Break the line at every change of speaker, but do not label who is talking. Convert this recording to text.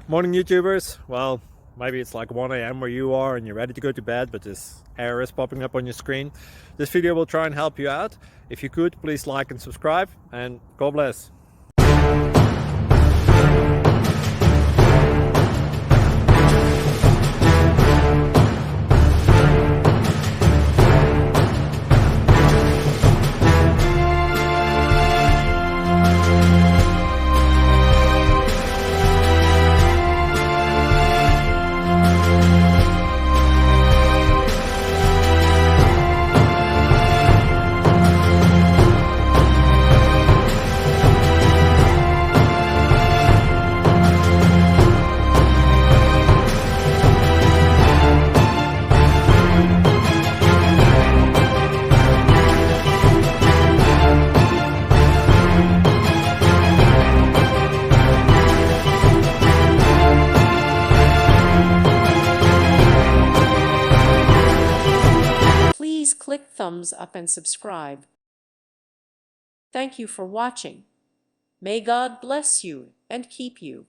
Morning YouTubers. Well, maybe it's like 1 a.m. where you are and you're ready to go to bed, but this error is popping up on your screen. This video will try and help you out. If you could, please like and subscribe, and God bless.
Please click thumbs up and subscribe. Thank you for watching. May God bless you and keep you.